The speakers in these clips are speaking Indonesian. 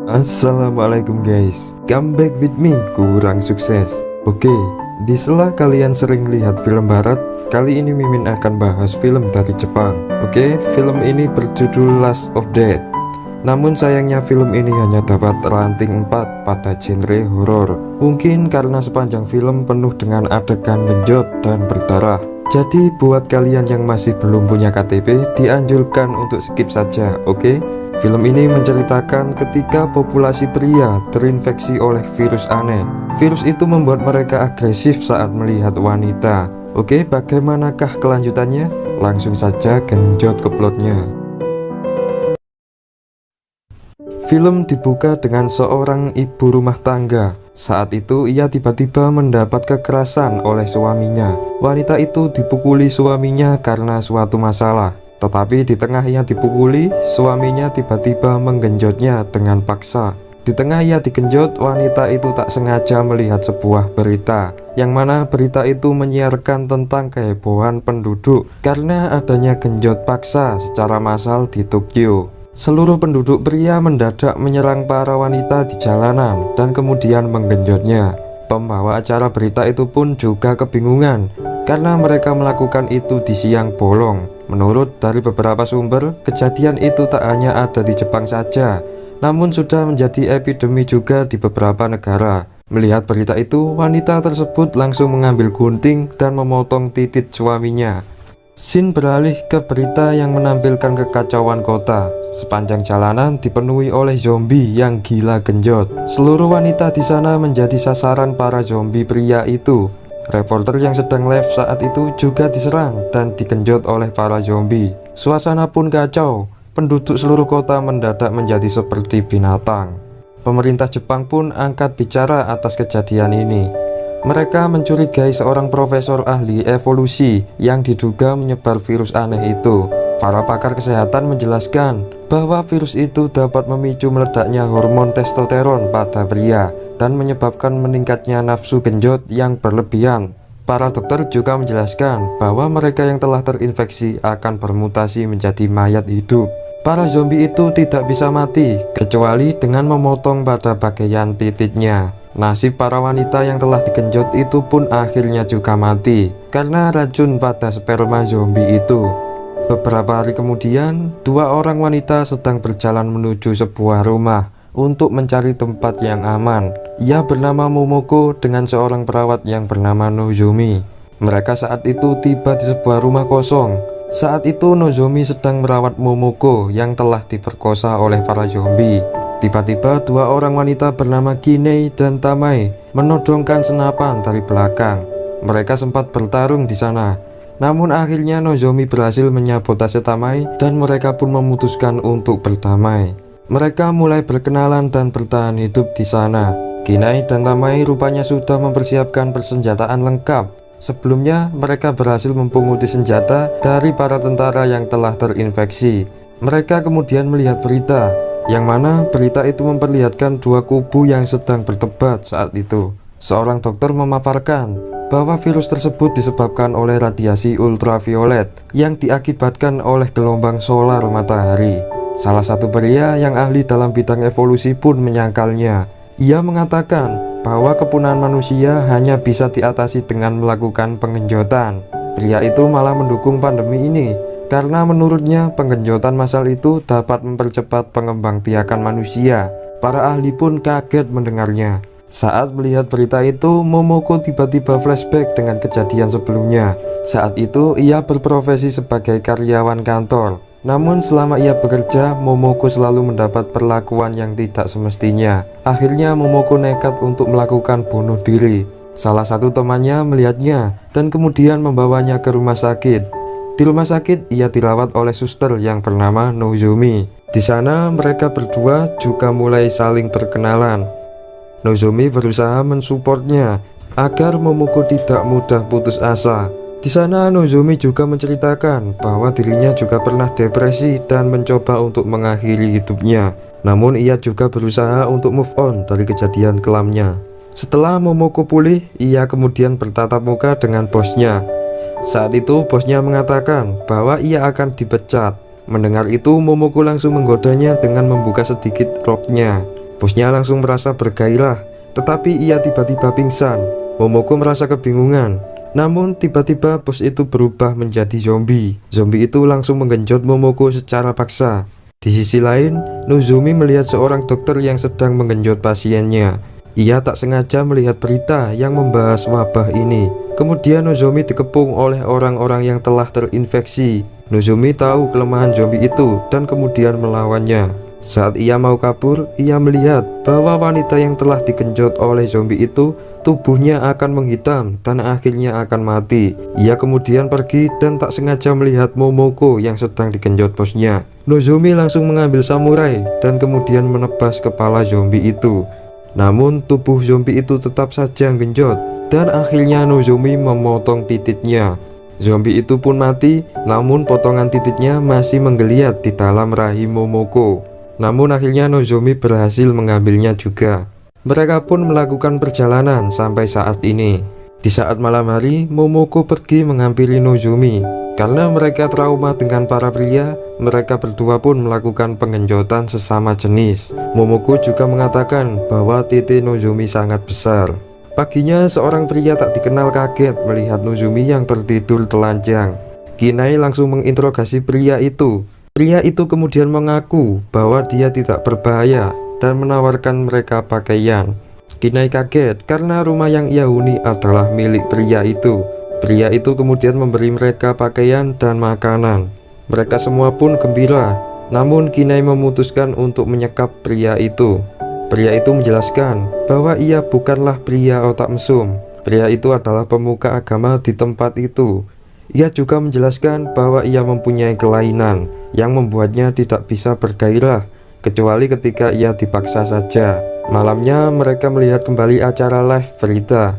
Assalamualaikum guys, come back with me, kurang sukses. Oke, di sela kalian sering lihat film barat, kali ini Mimin akan bahas film dari Jepang. Oke, film ini berjudul Last of Death. Namun sayangnya film ini hanya dapat ranting 4 pada genre horor. Mungkin karena sepanjang film penuh dengan adegan genjot dan berdarah. Jadi buat kalian yang masih belum punya KTP, dianjurkan untuk skip saja, oke? Film ini menceritakan ketika populasi pria terinfeksi oleh virus aneh. Virus itu membuat mereka agresif saat melihat wanita. Oke, bagaimanakah kelanjutannya? Langsung saja genjot ke plotnya. Film dibuka dengan seorang ibu rumah tangga. Saat itu ia tiba-tiba mendapat kekerasan oleh suaminya. Wanita itu dipukuli suaminya karena suatu masalah. Tetapi di tengah ia dipukuli, suaminya tiba-tiba menggenjotnya dengan paksa. Di tengah ia digenjot, wanita itu tak sengaja melihat sebuah berita, yang mana berita itu menyiarkan tentang kehebohan penduduk karena adanya genjot paksa secara massal di Tokyo. Seluruh penduduk pria mendadak menyerang para wanita di jalanan dan kemudian menggenjotnya. Pembawa acara berita itu pun juga kebingungan karena mereka melakukan itu di siang bolong. Menurut dari beberapa sumber, kejadian itu tak hanya ada di Jepang saja, namun sudah menjadi epidemi juga di beberapa negara. Melihat berita itu, wanita tersebut langsung mengambil gunting dan memotong titik suaminya. Scene beralih ke berita yang menampilkan kekacauan kota. Sepanjang jalanan dipenuhi oleh zombie yang gila genjot. Seluruh wanita di sana menjadi sasaran para zombie pria itu. Reporter yang sedang live saat itu juga diserang dan digenjot oleh para zombie. Suasana pun kacau. Penduduk seluruh kota mendadak menjadi seperti binatang. Pemerintah Jepang pun angkat bicara atas kejadian ini. Mereka mencurigai seorang profesor ahli evolusi yang diduga menyebar virus aneh itu. Para pakar kesehatan menjelaskan bahwa virus itu dapat memicu meledaknya hormon testosteron pada pria dan menyebabkan meningkatnya nafsu genjot yang berlebihan. Para dokter juga menjelaskan bahwa mereka yang telah terinfeksi akan bermutasi menjadi mayat hidup. Para zombie itu tidak bisa mati kecuali dengan memotong pada bagian titiknya. Nasib para wanita yang telah digenjot itu pun akhirnya juga mati karena racun pada sperma zombie itu. Beberapa hari kemudian, 2 orang wanita sedang berjalan menuju sebuah rumah untuk mencari tempat yang aman. Ia bernama Momoko dengan seorang perawat yang bernama Nozomi. Mereka saat itu tiba di sebuah rumah kosong. Saat itu Nozomi sedang merawat Momoko yang telah diperkosa oleh para zombie. Tiba-tiba 2 orang wanita bernama Kinei dan Tamai menodongkan senapan dari belakang. Mereka sempat bertarung di sana. Namun akhirnya Nozomi berhasil menyabotase Tamai dan mereka pun memutuskan untuk berdamai. Mereka mulai berkenalan dan bertahan hidup di sana. Kinei dan Tamai rupanya sudah mempersiapkan persenjataan lengkap. Sebelumnya mereka berhasil mempunguti senjata dari para tentara yang telah terinfeksi. Mereka kemudian melihat berita, yang mana berita itu memperlihatkan 2 kubu yang sedang berdebat saat itu. Seorang dokter memaparkan bahwa virus tersebut disebabkan oleh radiasi ultraviolet yang diakibatkan oleh gelombang solar matahari. Salah satu pria yang ahli dalam bidang evolusi pun menyangkalnya. Ia mengatakan bahwa kepunahan manusia hanya bisa diatasi dengan melakukan penggenjotan. Pria itu malah mendukung pandemi ini karena menurutnya penggenjotan massal itu dapat mempercepat pengembangbiakan manusia. Para ahli pun kaget mendengarnya. Saat melihat berita itu, Momoko tiba-tiba flashback dengan kejadian sebelumnya. Saat itu ia berprofesi sebagai karyawan kantor. Namun selama ia bekerja, Momoko selalu mendapat perlakuan yang tidak semestinya. Akhirnya Momoko nekat untuk melakukan bunuh diri. Salah satu temannya melihatnya dan kemudian membawanya ke rumah sakit. Di rumah sakit, ia dirawat oleh suster yang bernama Nozomi. Di sana, mereka berdua juga mulai saling berkenalan. Nozomi berusaha mensupportnya agar Momoko tidak mudah putus asa. Di sana, Nozomi juga menceritakan bahwa dirinya juga pernah depresi dan mencoba untuk mengakhiri hidupnya. Namun, ia juga berusaha untuk move on dari kejadian kelamnya. Setelah Momoko pulih, ia kemudian bertatap muka dengan bosnya. Saat itu bosnya mengatakan bahwa ia akan dipecat. Mendengar itu, Momoko langsung menggodanya dengan membuka sedikit roknya. Bosnya langsung merasa bergairah, tetapi ia tiba-tiba pingsan. Momoko merasa kebingungan. Namun tiba-tiba bos itu berubah menjadi zombie. Zombie itu langsung menggenjot Momoko secara paksa. Di sisi lain, Nozomi melihat seorang dokter yang sedang menggenjot pasiennya. Ia tak sengaja melihat berita yang membahas wabah ini. Kemudian Nozomi dikepung oleh orang-orang yang telah terinfeksi. Nozomi tahu kelemahan zombie itu dan kemudian melawannya. Saat ia mau kabur, ia melihat bahwa wanita yang telah digenjot oleh zombie itu tubuhnya akan menghitam dan akhirnya akan mati. Ia kemudian pergi dan tak sengaja melihat Momoko yang sedang digenjot bosnya. Nozomi langsung mengambil samurai dan kemudian menebas kepala zombie itu. Namun tubuh zombie itu tetap saja genjot dan akhirnya Nozomi memotong titiknya. Zombie itu pun mati, namun potongan titiknya masih menggeliat di dalam rahim Momoko. Namun akhirnya Nozomi berhasil mengambilnya juga. Mereka pun melakukan perjalanan sampai saat ini. Di saat malam hari, Momoko pergi menghampiri Nozomi. Karena mereka trauma dengan para pria, mereka berdua pun melakukan penggenjotan sesama jenis. Momoko juga mengatakan bahwa titik Nozomi sangat besar. Paginya seorang pria tak dikenal kaget melihat Nozomi yang tertidur telanjang. Kinai langsung menginterogasi pria itu. Pria itu kemudian mengaku bahwa dia tidak berbahaya dan menawarkan mereka pakaian. Kinai kaget karena rumah yang ia huni adalah milik pria itu. Pria itu kemudian memberi mereka pakaian dan makanan. Mereka semua pun gembira. Namun Kinai memutuskan untuk menyekap pria itu. Pria itu menjelaskan bahwa ia bukanlah pria otak mesum. Pria itu adalah pemuka agama di tempat itu. Ia juga menjelaskan bahwa ia mempunyai kelainan yang membuatnya tidak bisa bergairah, kecuali ketika ia dipaksa saja. Malamnya mereka melihat kembali acara live berita.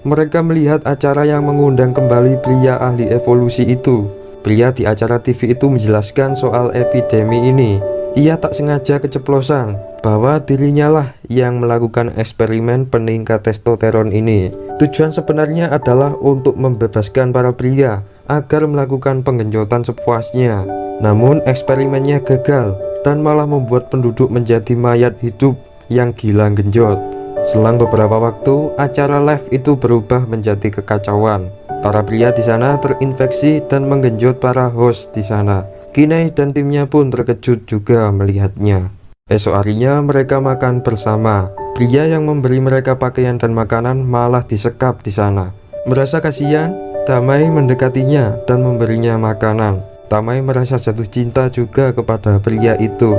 Mereka melihat acara yang mengundang kembali pria ahli evolusi itu. Pria di acara TV itu menjelaskan soal epidemi ini. Ia tak sengaja keceplosan bahwa dirinya lah yang melakukan eksperimen peningkat testosteron ini. Tujuan sebenarnya adalah untuk membebaskan para pria agar melakukan penggenjotan sepuasnya. Namun eksperimennya gagal dan malah membuat penduduk menjadi mayat hidup yang gila genjot. Selang beberapa waktu, acara live itu berubah menjadi kekacauan. Para pria di sana terinfeksi dan menggenjot para host di sana. Kinai dan timnya pun terkejut juga melihatnya. Esok harinya mereka makan bersama. Pria yang memberi mereka pakaian dan makanan malah disekap di sana. Merasa kasihan, Tamai mendekatinya dan memberinya makanan. Tamai merasa jatuh cinta juga kepada pria itu.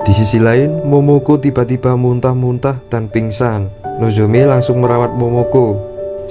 Di sisi lain, Momoko tiba-tiba muntah-muntah dan pingsan. Nozomi langsung merawat Momoko.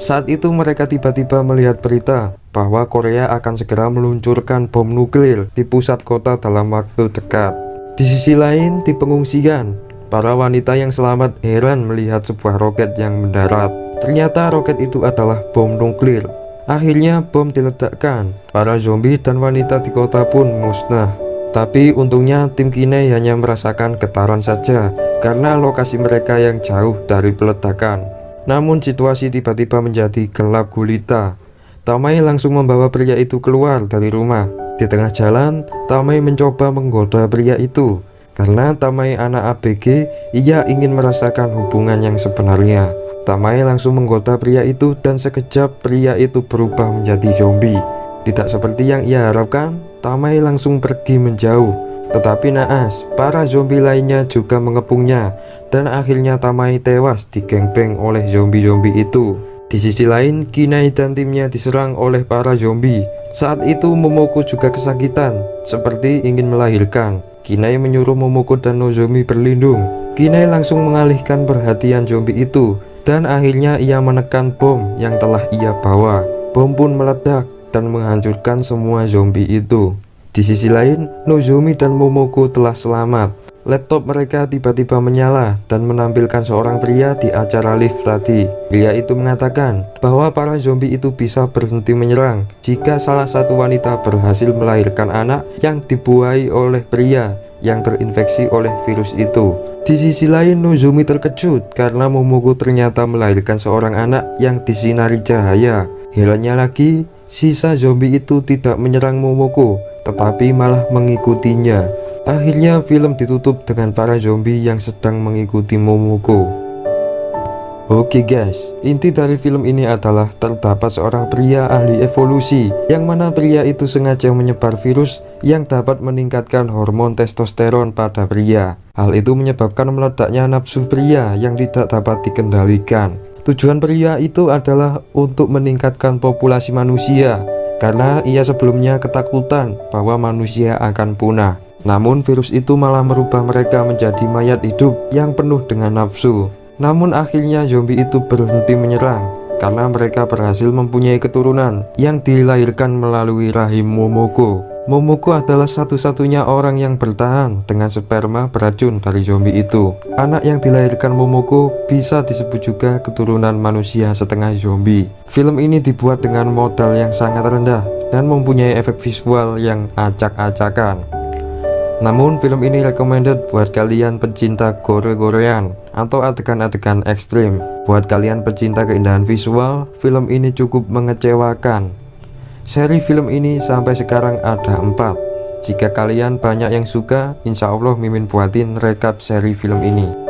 Saat itu mereka tiba-tiba melihat berita bahwa Korea akan segera meluncurkan bom nuklir di pusat kota dalam waktu dekat. Di sisi lain, di pengungsian, para wanita yang selamat heran melihat sebuah roket yang mendarat. Ternyata roket itu adalah bom nuklir. Akhirnya bom diledakkan. Para zombie dan wanita di kota pun musnah. Tapi untungnya tim Kinai hanya merasakan getaran saja karena lokasi mereka yang jauh dari peledakan. Namun situasi tiba-tiba menjadi gelap gulita. Tamai langsung membawa pria itu keluar dari rumah. Di tengah jalan, Tamai mencoba menggoda pria itu. Karena Tamai anak ABG, ia ingin merasakan hubungan yang sebenarnya. Tamai langsung menggoda pria itu dan sekejap pria itu berubah menjadi zombie. Tidak seperti yang ia harapkan, Tamai langsung pergi menjauh. Tetapi naas, para zombie lainnya juga mengepungnya. Dan akhirnya Tamai tewas digengbeng oleh zombie-zombie itu. Di sisi lain, Kinai dan timnya diserang oleh para zombie. Saat itu Momoko juga kesakitan, seperti ingin melahirkan. Kinai menyuruh Momoko dan Nozomi berlindung. Kinai langsung mengalihkan perhatian zombie itu. Dan akhirnya ia menekan bom yang telah ia bawa. Bom pun meledak dan menghancurkan semua zombie itu. Di sisi lain, Nozomi dan Momoko telah selamat. Laptop mereka tiba-tiba menyala dan menampilkan seorang pria di acara live tadi. Pria itu mengatakan bahwa para zombie itu bisa berhenti menyerang jika salah satu wanita berhasil melahirkan anak yang dibuahi oleh pria yang terinfeksi oleh virus itu. Di sisi lain, Nozomi terkejut karena Momoko ternyata melahirkan seorang anak yang disinari cahaya. Herannya lagi, sisa zombie itu tidak menyerang Momoko, tetapi malah mengikutinya. Akhirnya film ditutup dengan para zombie yang sedang mengikuti Momoko. Oke guys, inti dari film ini adalah terdapat seorang pria ahli evolusi, yang mana pria itu sengaja menyebar virus yang dapat meningkatkan hormon testosteron pada pria. Hal itu menyebabkan meledaknya nafsu pria yang tidak dapat dikendalikan. Tujuan pria itu adalah untuk meningkatkan populasi manusia, karena ia sebelumnya ketakutan bahwa manusia akan punah. Namun virus itu malah merubah mereka menjadi mayat hidup yang penuh dengan nafsu. Namun akhirnya zombie itu berhenti menyerang karena mereka berhasil mempunyai keturunan yang dilahirkan melalui rahim Momoko. Momoko adalah satu-satunya orang yang bertahan dengan sperma beracun dari zombie itu. Anak yang dilahirkan Momoko bisa disebut juga keturunan manusia setengah zombie. Film ini dibuat dengan modal yang sangat rendah dan mempunyai efek visual yang acak-acakan. Namun film ini recommended buat kalian pecinta gore-gorean atau adegan-adegan ekstrim. Buat kalian pecinta keindahan visual, film ini cukup mengecewakan. Seri film ini sampai sekarang ada 4. Jika kalian banyak yang suka, insya Allah Mimin buatin rekap seri film ini.